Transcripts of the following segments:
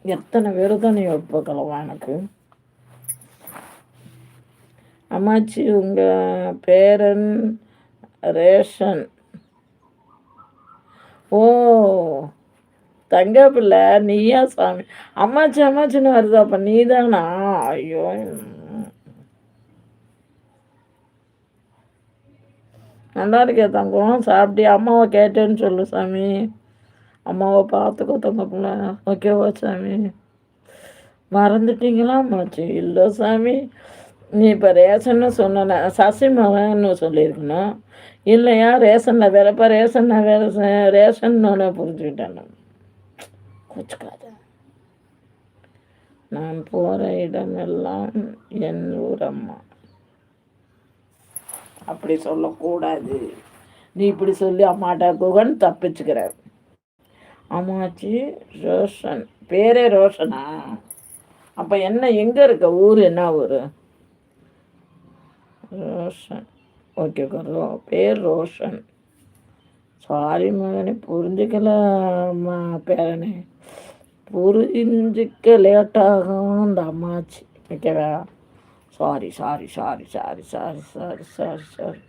எத்தனை பேர் தான் நீ ஒப்புக்கலவா எனக்கு? அம்மாச்சி உங்கள் பேரன் ரேஷன். ஓ தங்க பிள்ளை நீயா சாமி? அம்மாச்சி அம்மாச்சின்னு வருது, அப்போ நீ தானா? ஐயோ நல்லா இருக்கே தங்கம். சாப்பிட்டியா? அம்மாவை கேட்டேன்னு சொல்லு சாமி. அம்மாவை பார்த்துக்கோ தங்க பிள்ளை. ஓகேவா சாமி? மறந்துட்டீங்களா அம்மாச்சி? இல்லை சாமி. நீ இப்போ ரேஷன்னு சொன்ன சசி மகன்னு சொல்லியிருக்கணும். இல்லையா ரேஷனில் வேலை. இப்போ ரேஷனில் வேலை ரேஷன்னு புரிஞ்சுக்கிட்டேன். நான் கூச்சுக்காத. நான் போகிற இடமெல்லாம் என் ஊர் அம்மா. அப்படி சொல்லக்கூடாது. நீ இப்படி சொல்லி அம்மாட்டா குகன் தப்பிச்சுக்கிற. அம்மாச்சி ரோஷன். பேரே ரோஷனா? அப்போ என்ன எங்கே இருக்க ஊர்? என்ன ஊர்? ரோஷன். ஓகே பேர் ரோஷன். சாரி மகனே, புரிஞ்சுக்கல பேரனே, புரிஞ்சிக்க லேட்டாகும் இந்த அம்மாச்சி. ஓகேவா? Sorry sorry sorry sorry sorry sorry sorry sorry.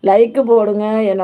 Like போடுங்க.